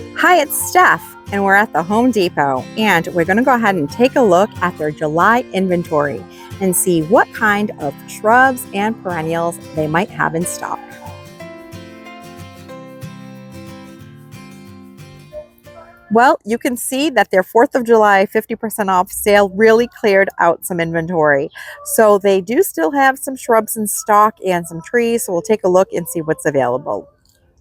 Hi, it's Steph, and we're at the Home Depot, and we're going to go ahead and take a look at their July inventory and see what kind of shrubs and perennials they might have in stock. Well, you can see that their 4th of July 50% off sale really cleared out some inventory. So they do still have some shrubs in stock and some trees, so we'll take a look and see what's available.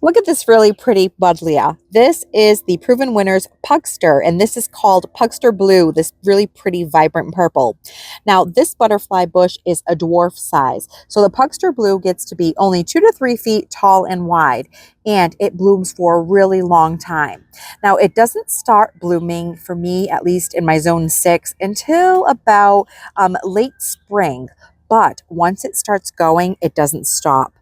Look at this really pretty buddleia. This is the Proven Winners Pugster, and this is called Pugster Blue, this really pretty vibrant purple. Now, this butterfly bush is a dwarf size. So the Pugster Blue gets to be only 2 to 3 feet tall and wide, and it blooms for a really long time. Now, it doesn't start blooming, for me, at least in my zone 6, until about late spring. But once it starts going, it doesn't stop.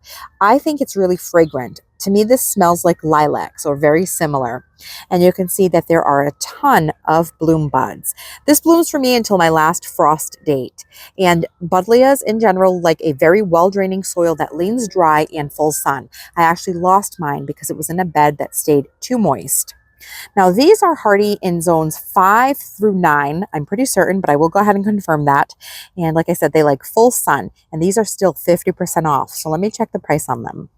I think it's really fragrant. To me, this smells like lilacs or very similar. And you can see that there are a ton of bloom buds. This blooms for me until my last frost date. And buddleias in general like a very well-draining soil that leans dry and full sun. I actually lost mine because it was in a bed that stayed too moist. Now, these are hardy in zones 5 through 9. I'm pretty certain, but I will go ahead and confirm that. And like I said, they like full sun, and these are still 50% off. So let me check the price on them.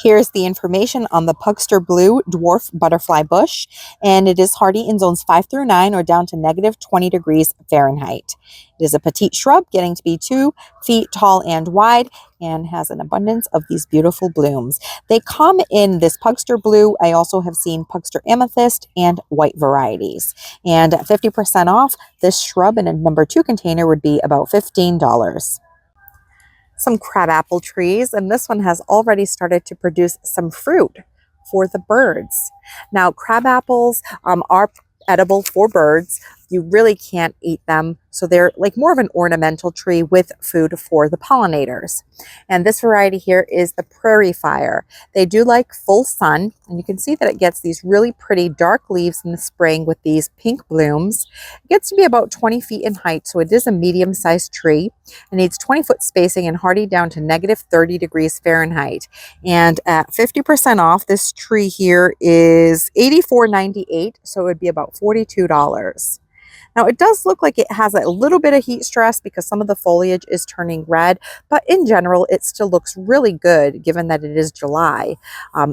Here's the information on the Pugster Blue Dwarf Butterfly Bush, and it is hardy in zones 5 through 9 or down to negative 20 degrees Fahrenheit. It is a petite shrub getting to be 2 feet tall and wide and has an abundance of these beautiful blooms. They come in this Pugster Blue. I also have seen Pugster Amethyst and white varieties. And at 50% off, this shrub in a number 2 container would be about $15. Some crabapple trees, and this one has already started to produce some fruit for the birds. Now, crabapples are edible for birds. You really can't eat them, so they're like more of an ornamental tree with food for the pollinators. And this variety here is the prairie fire. They do like full sun, and you can see that it gets these really pretty dark leaves in the spring with these pink blooms. It gets to be about 20 feet in height, so it is a medium-sized tree. It needs 20-foot spacing and hardy down to negative 30 degrees Fahrenheit. And at 50% off, this tree here is $84.98, so it would be about $42. Now, it does look like it has a little bit of heat stress because some of the foliage is turning red, but in general, it still looks really good given that it is July.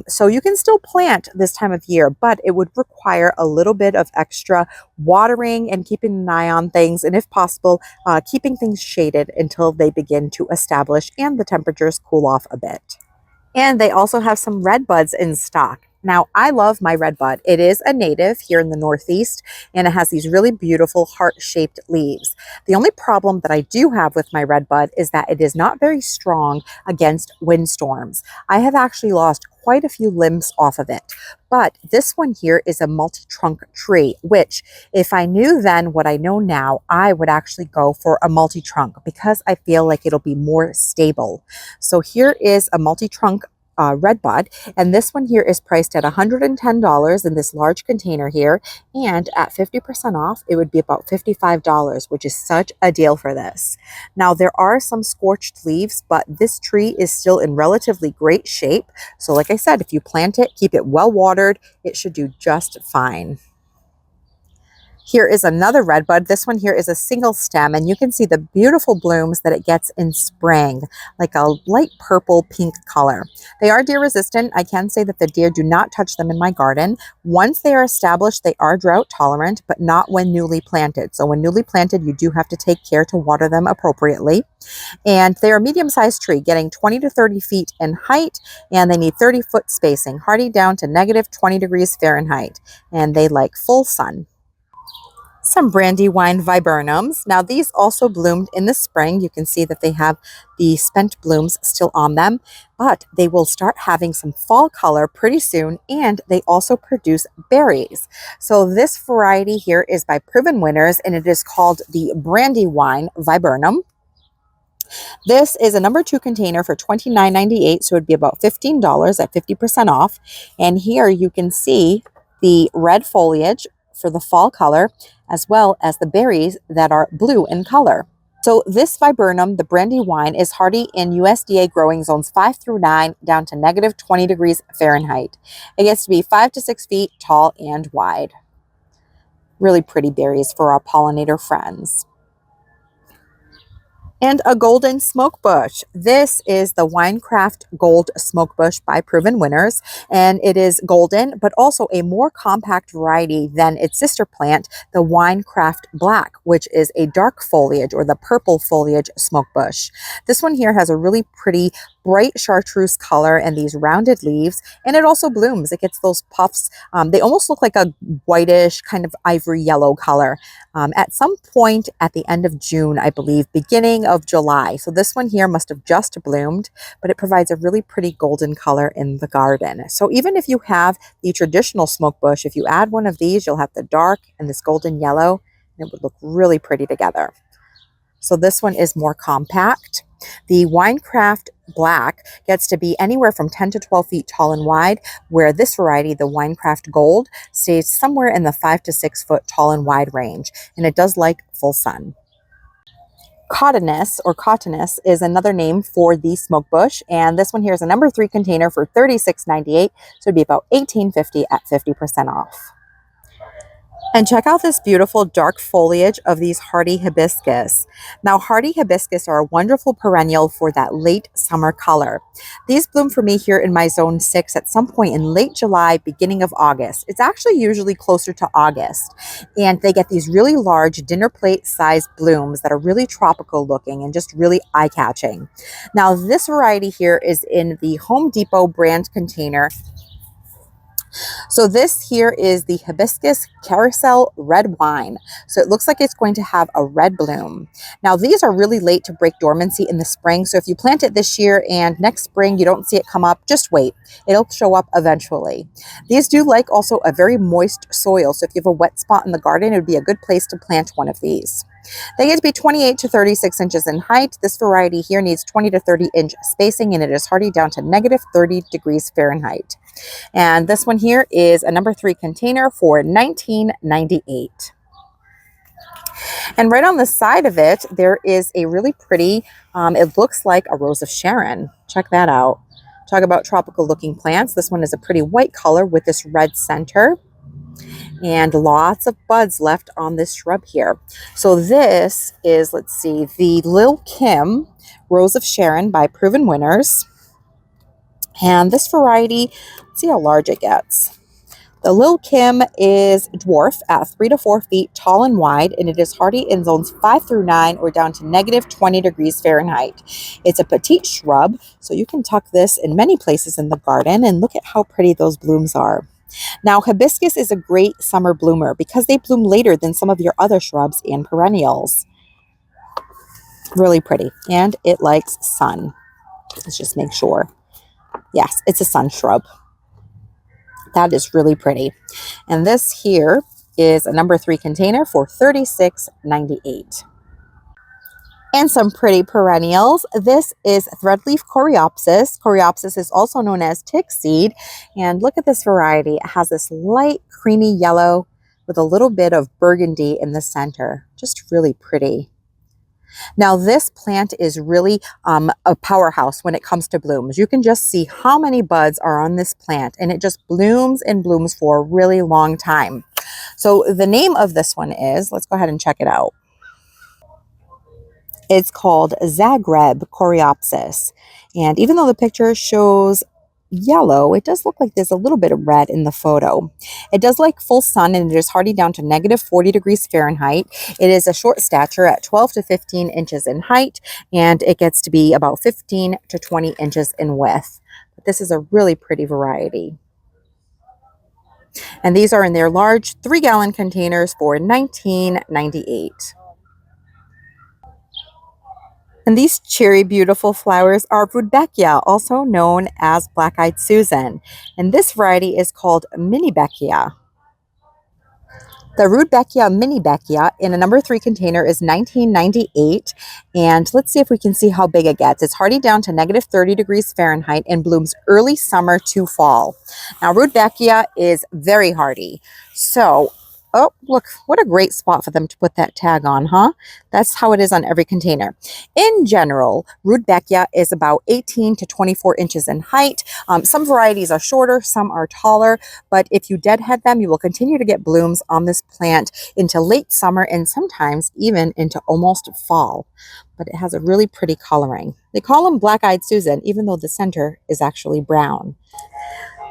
So you can still plant this time of year, but it would require a little bit of extra watering and keeping an eye on things, and if possible, keeping things shaded until they begin to establish and the temperatures cool off a bit. And they also have some red buds in stock. Now, I love my redbud. It is a native here in the Northeast, and it has these really beautiful heart-shaped leaves. The only problem that I do have with my redbud is that it is not very strong against windstorms. I have actually lost quite a few limbs off of it. But this one here is a multi-trunk tree, which if I knew then what I know now, I would actually go for a multi-trunk because I feel like it'll be more stable. So here is a multi-trunk redbud, and this one here is priced at $110 in this large container here, and at 50% off it would be about $55, which is such a deal for this. Now, there are some scorched leaves, but this tree is still in relatively great shape, so like I said, if you plant it, keep it well watered, it should do just fine. Here is another redbud. This one here is a single stem, and you can see the beautiful blooms that it gets in spring, like a light purple pink color. They are deer resistant. I can say that the deer do not touch them in my garden. Once they are established, they are drought tolerant, but not when newly planted. So when newly planted, you do have to take care to water them appropriately. And they are a medium-sized tree, getting 20 to 30 feet in height, and they need 30-foot spacing, hardy down to negative 20 degrees Fahrenheit, and they like full sun. Some brandywine viburnums. Now, these also bloomed in the spring. You can see that they have the spent blooms still on them, but they will start having some fall color pretty soon, and they also produce berries. So this variety here is by Proven Winners, and it is called the Brandywine Viburnum. This is a number 2 container for $29.98, so it would be about $15 at 50% off. And here you can see the red foliage for the fall color, as well as the berries that are blue in color. So this viburnum, the brandy wine, is hardy in USDA growing zones 5 through 9 down to negative 20 degrees Fahrenheit. It gets to be 5 to 6 feet tall and wide. Really pretty berries for our pollinator friends. And a golden smokebush. This is the Winecraft Gold Smokebush by Proven Winners, and it is golden, but also a more compact variety than its sister plant, the Winecraft Black, which is a dark foliage or the purple foliage smokebush. This one here has a really pretty bright chartreuse color and these rounded leaves, and it also blooms. It gets those puffs. They almost look like a whitish kind of ivory yellow color. At some point at the end of June, I believe, beginning of July. So this one here must have just bloomed, but it provides a really pretty golden color in the garden. So even if you have the traditional smoke bush, if you add one of these, you'll have the dark and this golden yellow, and it would look really pretty together. So this one is more compact. The Winecraft Black gets to be anywhere from 10 to 12 feet tall and wide, where this variety, the Winecraft Gold, stays somewhere in the 5 to 6 foot tall and wide range, and it does like full sun. Cottonus or Cottonus is another name for the smoke bush, and this one here is a number 3 container for $36.98, so it'd be about $18.50 at 50% off. And check out this beautiful dark foliage of these hardy hibiscus. Now, hardy hibiscus are a wonderful perennial for that late summer color. These bloom for me here in my zone 6 at some point in late July, beginning of August. It's actually usually closer to August. And they get these really large dinner plate sized blooms that are really tropical looking and just really eye-catching. Now, this variety here is in the Home Depot brand container. So this here is the Hibiscus Carousel Red Wine. So it looks like it's going to have a red bloom. Now these are really late to break dormancy in the spring. So if you plant it this year and next spring you don't see it come up, just wait. It'll show up eventually. These do like also a very moist soil. So if you have a wet spot in the garden, it would be a good place to plant one of these. They get to be 28 to 36 inches in height. This variety here needs 20 to 30 inch spacing, and it is hardy down to negative 30 degrees Fahrenheit. And this one here is a number 3 container for $19.98. And right on the side of it, there is a really pretty, it looks like a rose of Sharon. Check that out. Talk about tropical looking plants. This one is a pretty white color with this red center. And lots of buds left on this shrub here. So this is, let's see, the Lil Kim Rose of Sharon by Proven Winners. And this variety, let's see how large it gets. The Lil Kim is dwarf at 3 to 4 feet tall and wide, and it is hardy in zones 5 through 9 or down to negative 20 degrees Fahrenheit. It's a petite shrub, so you can tuck this in many places in the garden, and look at how pretty those blooms are. Now, hibiscus is a great summer bloomer because they bloom later than some of your other shrubs and perennials. Really pretty, and it likes sun. Let's just make sure. Yes, it's a sun shrub. That is really pretty. And this here is a number 3 container for $36.98. And some pretty perennials. This is threadleaf coreopsis. Coreopsis is also known as tickseed. And look at this variety. It has this light creamy yellow with a little bit of burgundy in the center. Just really pretty. Now this plant is really a powerhouse when it comes to blooms. You can just see how many buds are on this plant, and it just blooms and blooms for a really long time. So the name of this one is, let's go ahead and check it out. It's called Zagreb Coreopsis. And even though the picture shows yellow, it does look like there's a little bit of red in the photo. It does like full sun, and it is hardy down to negative 40 degrees Fahrenheit. It is a short stature at 12 to 15 inches in height, and it gets to be about 15 to 20 inches in width. But this is a really pretty variety. And these are in their large 3-gallon containers for $19.98. And these cherry beautiful flowers are Rudbeckia, also known as black-eyed Susan. And this variety is called Minibeckia. The Rudbeckia Minibeckia in a number 3 container is $19.98. And let's see if we can see how big it gets. It's hardy down to negative 30 degrees Fahrenheit and blooms early summer to fall. Now, Rudbeckia is very hardy. So Oh, look, what a great spot for them to put that tag on, huh? That's how it is on every container. In general, Rudbeckia is about 18 to 24 inches in height. Some varieties are shorter, some are taller, but if you deadhead them, you will continue to get blooms on this plant into late summer and sometimes even into almost fall. But it has a really pretty coloring. They call them Black-Eyed Susan, even though the center is actually brown.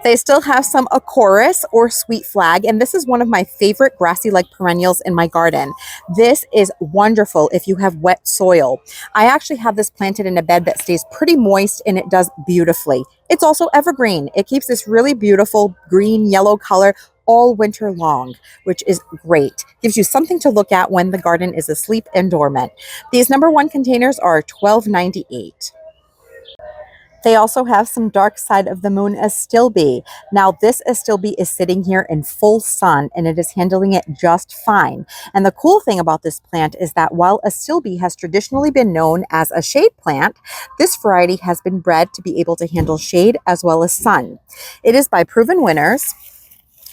They still have some Acorus or sweet flag, and this is one of my favorite grassy-like perennials in my garden. This is wonderful if you have wet soil. I actually have this planted in a bed that stays pretty moist, and it does beautifully. It's also evergreen. It keeps this really beautiful green-yellow color all winter long, which is great. Gives you something to look at when the garden is asleep and dormant. These #1 containers are $12.98. They also have some dark side of the moon astilbe. Now this astilbe is sitting here in full sun and it is handling it just fine. And the cool thing about this plant is that while astilbe has traditionally been known as a shade plant, this variety has been bred to be able to handle shade as well as sun. It is by proven winners.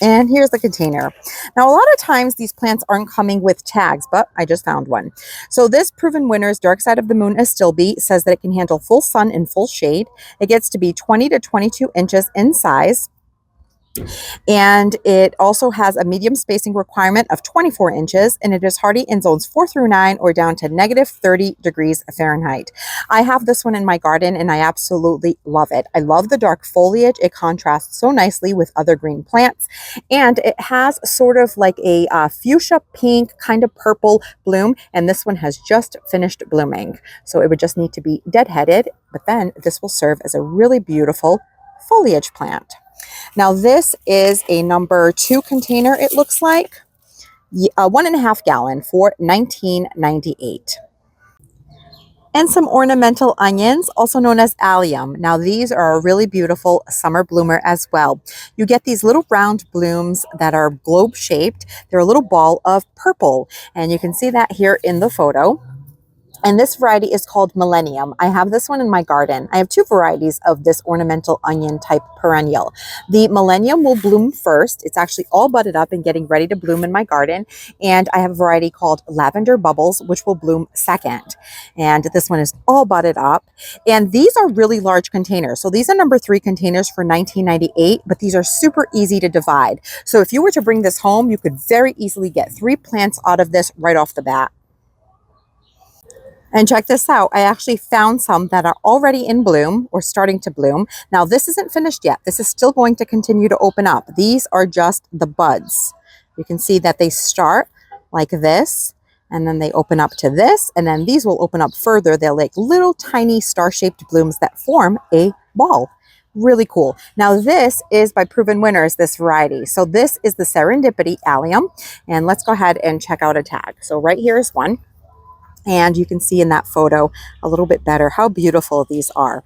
And here's the container. Now, a lot of times these plants aren't coming with tags, but I just found one. So this Proven Winners Dark Side of the Moon astilbe says that it can handle full sun and full shade. It gets to be 20 to 22 inches in size. And it also has a medium spacing requirement of 24 inches, and it is hardy in zones 4 through 9 or down to -30 degrees Fahrenheit. I have this one in my garden and I absolutely love it. I love the dark foliage. It contrasts so nicely with other green plants, and it has sort of like a fuchsia pink kind of purple bloom, and this one has just finished blooming. So it would just need to be deadheaded, but then this will serve as a really beautiful foliage plant. Now this is a #2 container, it looks like, 1.5 gallon for $19.98. And some ornamental onions, also known as allium. Now these are a really beautiful summer bloomer as well. You get these little round blooms that are globe shaped. They're a little ball of purple, and you can see that here in the photo. And this variety is called Millennium. I have this one in my garden. I have 2 varieties of this ornamental onion type perennial. The Millennium will bloom first. It's actually all budded up and getting ready to bloom in my garden. And I have a variety called Lavender Bubbles, which will bloom second. And this one is all budded up. And these are really large containers. So these are #3 containers for $19.98, but these are super easy to divide. So if you were to bring this home, you could very easily get 3 plants out of this right off the bat. And check this out. I actually found some that are already in bloom or starting to bloom. Now this isn't finished yet. This is still going to continue to open up. These are just the buds. You can see that they start like this, and then they open up to this, and then these will open up further. They're like little tiny star-shaped blooms that form a ball. Really cool. Now this is by Proven Winners, this variety. So this is the Serendipity Allium, and let's go ahead and check out a tag. So right here is one. And you can see in that photo a little bit better how beautiful these are.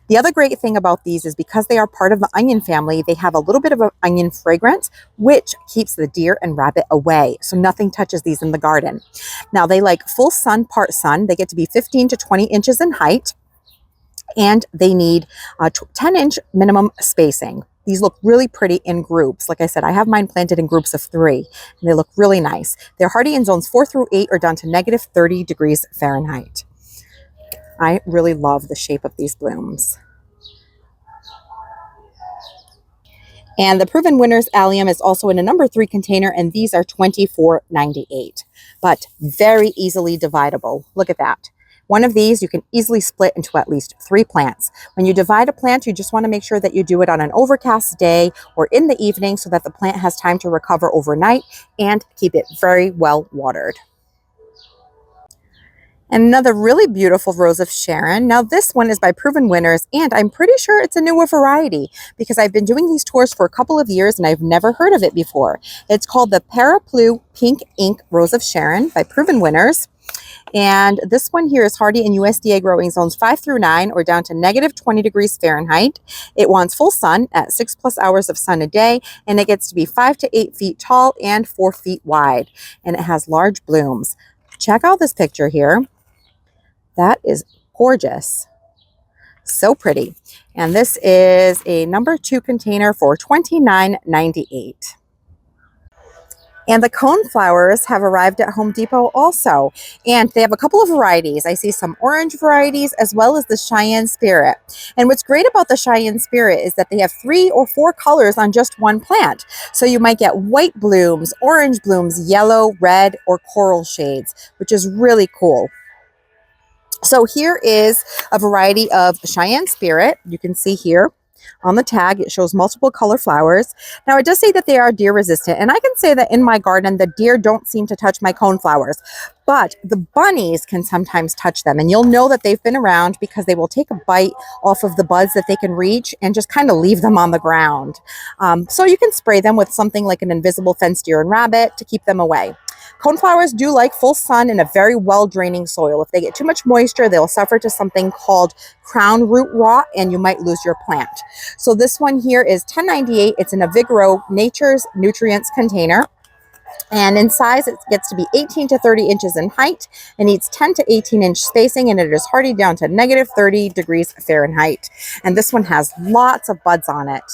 The other great thing about these is because they are part of the onion family, they have a little bit of an onion fragrance, which keeps the deer and rabbit away. So nothing touches these in the garden. Now they like full sun, part sun. They get to be 15 to 20 inches in height. And they need 10-inch minimum spacing. These look really pretty in groups. Like I said, I have mine planted in groups of 3, and they look really nice. They're hardy in zones 4 through 8 or down to -30 degrees Fahrenheit. I really love the shape of these blooms. And the Proven Winners Allium is also in a #3 container, and these are $24.98, but very easily dividable. Look at that. One of these you can easily split into at least 3 plants. When you divide a plant, you just want to make sure that you do it on an overcast day or in the evening so that the plant has time to recover overnight, and keep it very well watered. And another really beautiful rose of Sharon. Now this one is by Proven Winners, and I'm pretty sure it's a newer variety because I've been doing these tours for a couple of years and I've never heard of it before. It's called the Paraplu Pink Ink Rose of Sharon by Proven Winners. And this one here is hardy in USDA growing zones 5 through 9 or down to -20 degrees Fahrenheit. It wants full sun at 6+ hours of sun a day, and it gets to be 5 to 8 feet tall and 4 feet wide. And it has large blooms. Check out this picture here. That is gorgeous. So pretty. And this is a #2 container for $29.98. And the coneflowers have arrived at Home Depot also. And they have a couple of varieties. I see some orange varieties as well as the Cheyenne Spirit. And what's great about the Cheyenne Spirit is that they have 3 or 4 colors on just one plant. So you might get white blooms, orange blooms, yellow, red, or coral shades, which is really cool. So here is a variety of Cheyenne Spirit. You can see here on the tag, it shows multiple color flowers. Now it does say that they are deer resistant, and I can say that in my garden, the deer don't seem to touch my coneflowers, but the bunnies can sometimes touch them, and you'll know that they've been around because they will take a bite off of the buds that they can reach and just kind of leave them on the ground. So you can spray them with something like an invisible fence deer and rabbit to keep them away. Coneflowers do like full sun in a very well-draining soil. If they get too much moisture, they'll suffer to something called crown root rot, and you might lose your plant. So this one here is $10.98. It's in a Vigoro Nature's Nutrients container. And in size, it gets to be 18 to 30 inches in height and needs 10 to 18 inch spacing, and it is hardy down to negative 30 degrees Fahrenheit. And this one has lots of buds on it.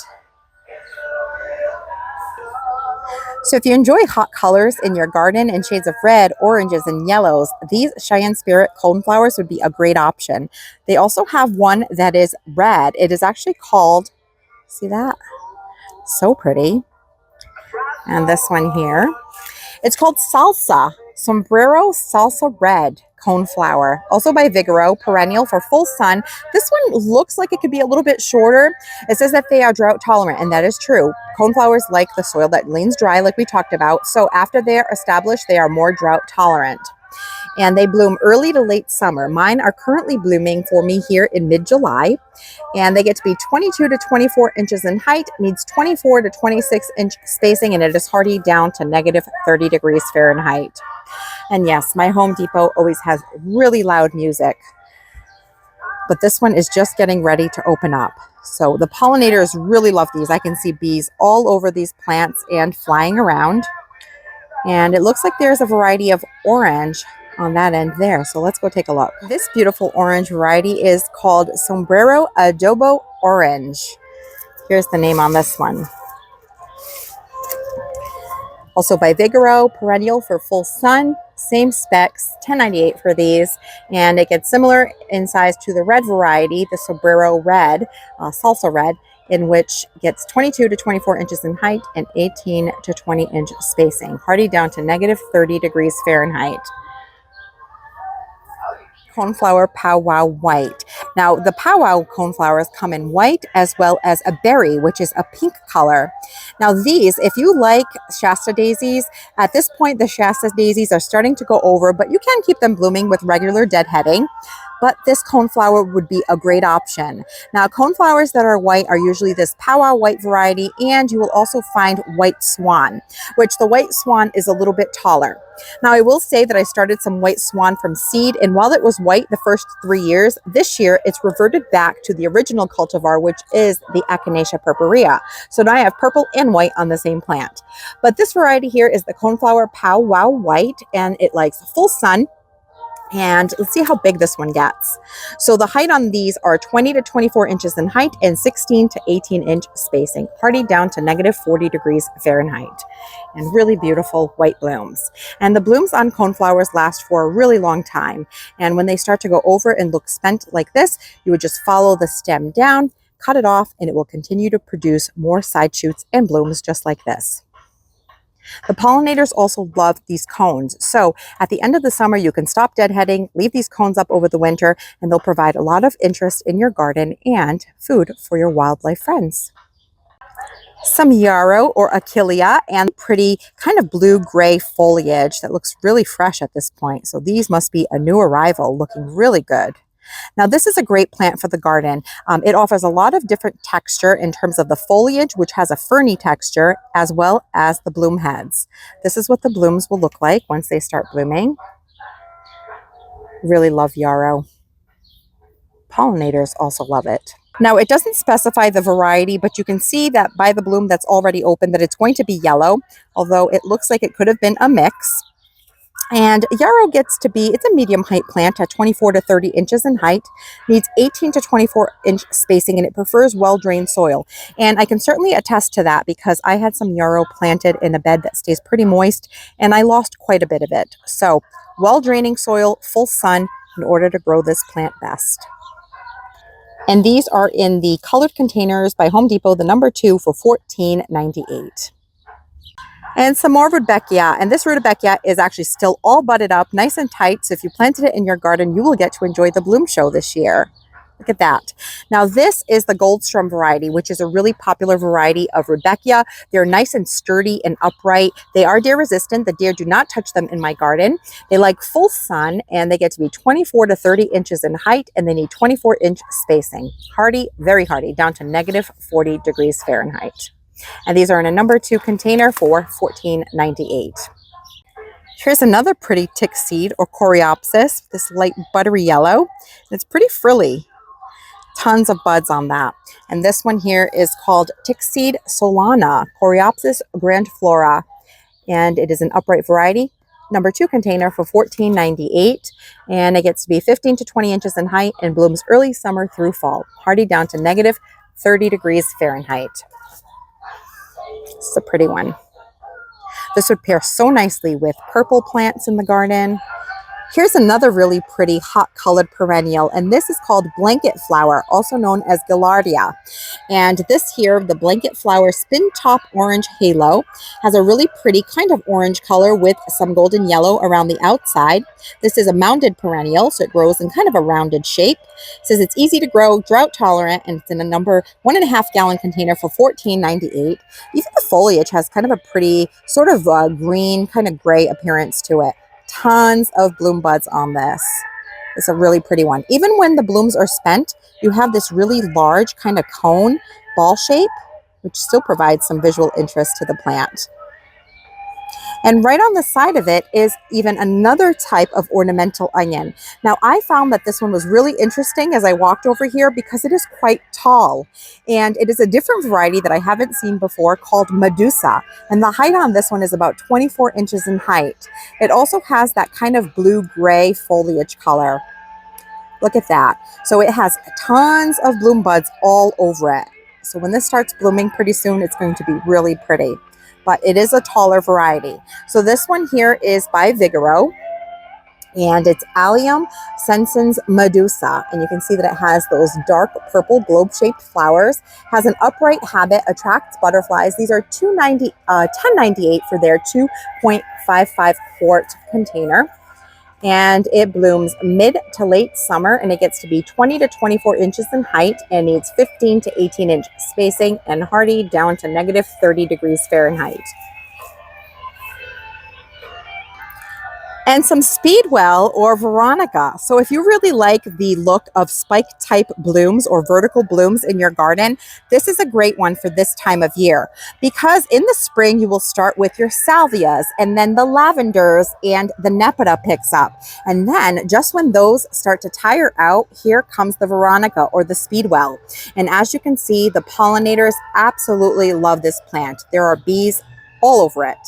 So if you enjoy hot colors in your garden in shades of red, oranges, and yellows, these Cheyenne Spirit coneflowers would be a great option. They also have one that is red. It is actually called, see that? So pretty. And this one here, it's called Salsa, Sombrero Salsa Red coneflower, also by Vigoro, perennial for full sun. This one looks like it could be a little bit shorter. It says that they are drought tolerant, and that is true. Coneflowers like the soil that leans dry, like we talked about. So after they are established, they are more drought tolerant. And they bloom early to late summer. Mine are currently blooming for me here in mid-July. And they get to be 22 to 24 inches in height, needs 24 to 26 inch spacing, and it is hardy down to negative 30 degrees Fahrenheit. And yes, my Home Depot always has really loud music, but this one is just getting ready to open up. So the pollinators really love these. I can see bees all over these plants and flying around. And it looks like there's a variety of orange on that end there. So let's go take a look. This beautiful orange variety is called Sombrero Adobo Orange. Here's the name on this one. Also by Vigoro, perennial for full sun, same specs, $10.98 for these. And it gets similar in size to the red variety, the Sombrero Red, Salsa Red, in which gets 22 to 24 inches in height and 18 to 20 inch spacing, hardy down to negative 30 degrees Fahrenheit. Coneflower Powwow White. Now, the powwow coneflowers come in white as well as a berry, which is a pink color. Now, these, if you like Shasta daisies, at this point, the Shasta daisies are starting to go over, but you can keep them blooming with regular deadheading. But this coneflower would be a great option. Now, coneflowers that are white are usually this powwow white variety, and you will also find white swan, which the white swan is a little bit taller. Now, I will say that I started some white swan from seed, and while it was white the first 3 years, this year it's reverted back to the original cultivar, which is the Echinacea purpurea. So now I have purple and white on the same plant. But this variety here is the coneflower powwow white, and it likes full sun. And let's see how big this one gets. So the height on these are 20 to 24 inches in height and 16 to 18 inch spacing, hardy down to negative 40 degrees Fahrenheit. And really beautiful white blooms. And the blooms on coneflowers last for a really long time. And when they start to go over and look spent like this, you would just follow the stem down, cut it off, and it will continue to produce more side shoots and blooms just like this. The pollinators also love these cones. So at the end of the summer, you can stop deadheading, leave these cones up over the winter, and they'll provide a lot of interest in your garden and food for your wildlife friends. Some yarrow or achillea and pretty kind of blue-gray foliage that looks really fresh at this point. So these must be a new arrival, looking really good. Now, this is a great plant for the garden. It offers a lot of different texture in terms of the foliage, which has a ferny texture, as well as the bloom heads. This is what the blooms will look like once they start blooming. Really love yarrow. Pollinators also love it. Now, it doesn't specify the variety, but you can see that by the bloom that's already open that it's going to be yellow, although it looks like it could have been a mix. And yarrow gets to be, it's a medium height plant at 24 to 30 inches in height, needs 18 to 24 inch spacing, and it prefers well-drained soil. And I can certainly attest to that because I had some yarrow planted in a bed that stays pretty moist, and I lost quite a bit of it. So well-draining soil, full sun in order to grow this plant best. And these are in the colored containers by Home Depot, the number 2 for $14.98. And some more rudbeckia, and this rudbeckia is actually still all budded up, nice and tight, so if you planted it in your garden, you will get to enjoy the bloom show this year. Look at that. Now this is the Goldstrom variety, which is a really popular variety of rudbeckia. They're nice and sturdy and upright. They are deer resistant. The deer do not touch them in my garden. They like full sun, and they get to be 24 to 30 inches in height, and they need 24-inch spacing. Hardy, very hardy, down to negative 40 degrees Fahrenheit. And these are in a number 2 container for $14.98. Here's another pretty Tickseed or coreopsis, this light buttery yellow. It's pretty frilly. Tons of buds on that. And this one here is called Tickseed solana, Coreopsis grandiflora. And it is an upright variety, number 2 container for $14.98. And it gets to be 15 to 20 inches in height and blooms early summer through fall. Hardy down to negative 30 degrees Fahrenheit. This is a pretty one. This would pair so nicely with purple plants in the garden. Here's another really pretty hot colored perennial, and this is called blanket flower, also known as Gaillardia. And this here, the blanket flower spin top orange halo, has a really pretty kind of orange color with some golden yellow around the outside. This is a mounded perennial, so it grows in kind of a rounded shape. It says it's easy to grow, drought tolerant, and it's in a number 1.5 gallon container for $14.98. Even the foliage has kind of a pretty sort of green, kind of gray appearance to it. Tons of bloom buds on this. It's a really pretty one. Even when the blooms are spent, you have this really large kind of cone ball shape, which still provides some visual interest to the plant. And right on the side of it is even another type of ornamental onion. Now, I found that this one was really interesting as I walked over here because it is quite tall. And it is a different variety that I haven't seen before called Medusa. And the height on this one is about 24 inches in height. It also has that kind of blue-gray foliage color. Look at that. So it has tons of bloom buds all over it. So when this starts blooming pretty soon, it's going to be really pretty. But it is a taller variety. So this one here is by Vigoro, and it's Allium sensens Medusa. And you can see that it has those dark purple globe-shaped flowers, has an upright habit, attracts butterflies. These are $10.98 for their 2.55 quart container. And it blooms mid to late summer, and it gets to be 20 to 24 inches in height and needs 15 to 18 inch spacing, and hardy down to negative 30 degrees Fahrenheit. And some speedwell or veronica. So if you really like the look of spike type blooms or vertical blooms in your garden, this is a great one for this time of year, because in the spring you will start with your salvias, and then the lavenders and the nepeta picks up. And then just when those start to tire out, here comes the veronica or the speedwell. And as you can see, the pollinators absolutely love this plant. There are bees all over it.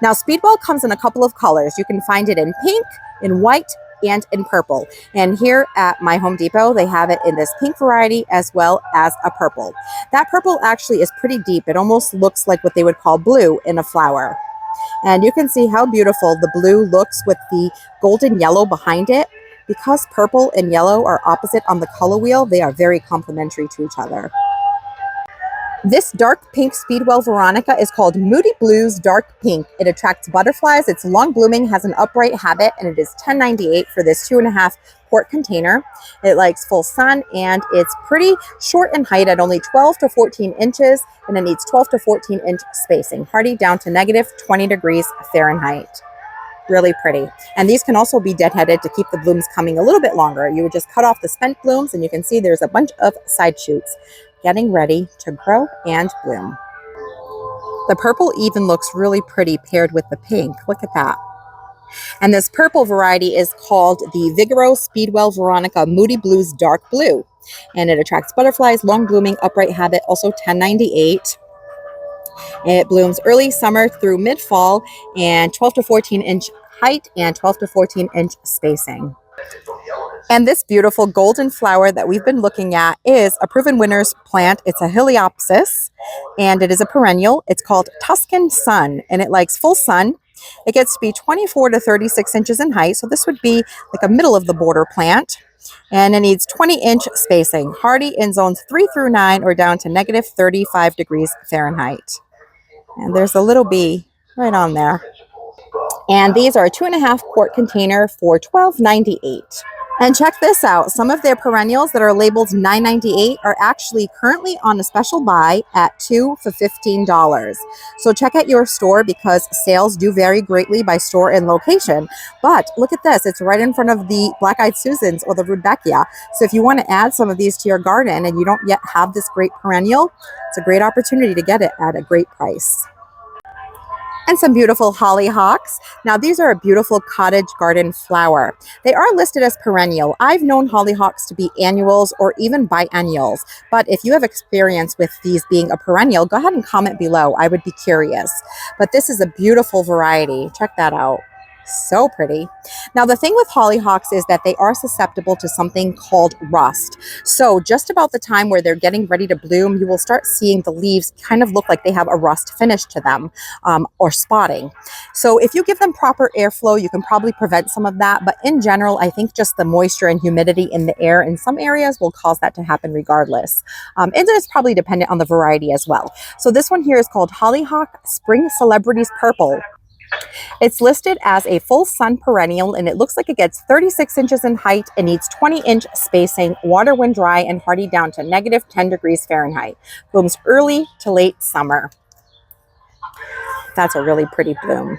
Now, speedwell comes in a couple of colors. You can find it in pink, in white, and in purple. And here at my Home Depot, they have it in this pink variety as well as a purple. That purple actually is pretty deep. It almost looks like what they would call blue in a flower. And you can see how beautiful the blue looks with the golden yellow behind it. Because purple and yellow are opposite on the color wheel, they are very complementary to each other. This dark pink speedwell veronica is called Moody Blues Dark Pink. It attracts butterflies, it's long blooming, has an upright habit, and it is $10.98 for this 2.5 quart container. It likes full sun, and it's pretty short in height at only 12 to 14 inches, and it needs 12 to 14 inch spacing. Hardy down to negative 20 degrees Fahrenheit. Really pretty. And these can also be deadheaded to keep the blooms coming a little bit longer. You would just cut off the spent blooms, and you can see there's a bunch of side shoots getting ready to grow and bloom. The purple even looks really pretty paired with the pink. Look at that. And this purple variety is called the Vigoro Speedwell Veronica Moody Blues Dark Blue. And it attracts butterflies, long blooming, upright habit, also $10.98. It blooms early summer through mid-fall and 12 to 14 inch height and 12 to 14 inch spacing. And this beautiful golden flower that we've been looking at is a proven winner's plant. It's a heliopsis, and it is a perennial. It's called Tuscan Sun, and it likes full sun. It gets to be 24 to 36 inches in height, so this would be like a middle of the border plant. And it needs 20-inch spacing, hardy in zones 3 through 9 or down to negative 35 degrees Fahrenheit. And there's a little bee right on there. And these are a 2.5 quart container for $12.98. And check this out. Some of their perennials that are labeled $9.98 are actually currently on a special buy at 2 for $15. So check out your store because sales do vary greatly by store and location. But look at this. It's right in front of the Black-Eyed Susans or the Rudbeckia. So if you want to add some of these to your garden and you don't yet have this great perennial, it's a great opportunity to get it at a great price. And some beautiful hollyhocks. Now these are a beautiful cottage garden flower. They are listed as perennial. I've known hollyhocks to be annuals or even biennials, but if you have experience with these being a perennial, go ahead and comment below. I would be curious. But this is a beautiful variety. Check that out. So pretty. Now the thing with hollyhocks is that they are susceptible to something called rust. So just about the time where they're getting ready to bloom, you will start seeing the leaves kind of look like they have a rust finish to them, or spotting. So if you give them proper airflow, you can probably prevent some of that. But in general, I think just the moisture and humidity in the air in some areas will cause that to happen regardless. And it's probably dependent on the variety as well. So this one here is called Hollyhock Spring Celebrities Purple. It's listed as a full sun perennial, and it looks like it gets 36 inches in height and needs 20-inch spacing, water when dry, and hardy down to negative 10 degrees Fahrenheit. Blooms early to late summer. That's a really pretty bloom.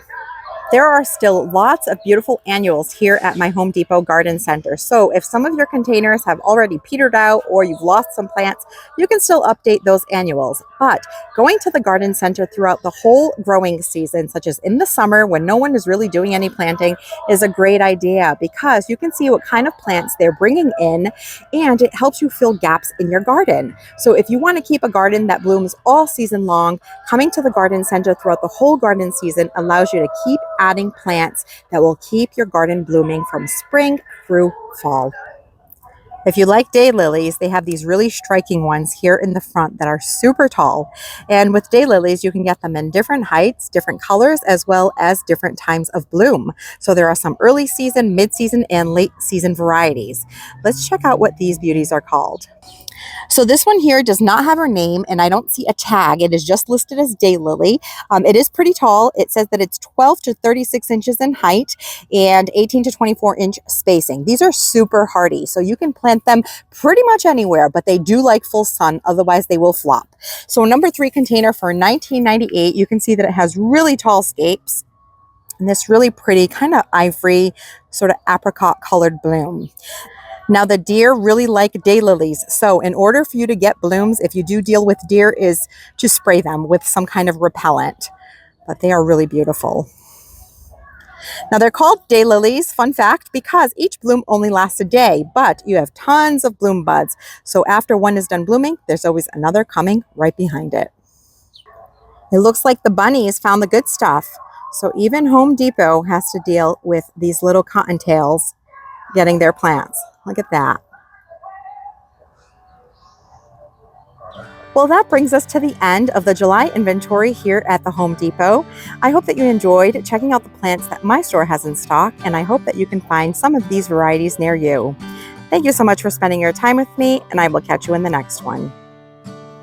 There are still lots of beautiful annuals here at my Home Depot Garden Center. So if some of your containers have already petered out or you've lost some plants, you can still update those annuals. But going to the garden center throughout the whole growing season, such as in the summer when no one is really doing any planting, is a great idea because you can see what kind of plants they're bringing in, and it helps you fill gaps in your garden. So if you want to keep a garden that blooms all season long, coming to the garden center throughout the whole garden season allows you to keep adding plants that will keep your garden blooming from spring through fall. If you like daylilies, they have these really striking ones here in the front that are super tall. And with daylilies, you can get them in different heights, different colors, as well as different times of bloom. So there are some early season, mid-season, and late season varieties. Let's check out what these beauties are called. So this one here does not have her name, and I don't see a tag. It is just listed as daylily. It is pretty tall. It says that it's 12 to 36 inches in height and 18 to 24 inch spacing. These are super hardy, so you can plant them pretty much anywhere, but they do like full sun, otherwise they will flop. So number 3 container for $19.98. You can see that it has really tall scapes and this really pretty kind of ivory sort of apricot colored bloom. Now the deer really like daylilies, so in order for you to get blooms, if you do deal with deer, is to spray them with some kind of repellent. But they are really beautiful. Now they're called daylilies, fun fact, because each bloom only lasts a day, but you have tons of bloom buds. So after one is done blooming, there's always another coming right behind it. It looks like the bunnies found the good stuff. So even Home Depot has to deal with these little cottontails getting their plants. Look at that. Well, that brings us to the end of the July inventory here at the Home Depot. I hope that you enjoyed checking out the plants that my store has in stock, and I hope that you can find some of these varieties near you. Thank you so much for spending your time with me, and I will catch you in the next one.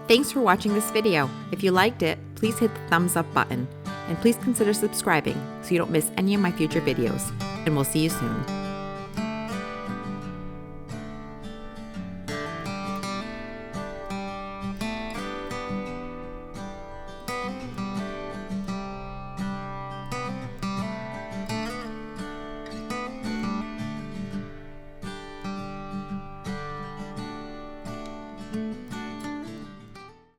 Thanks for watching this video. If you liked it, please hit the thumbs up button, and please consider subscribing so you don't miss any of my future videos. And we'll see you soon.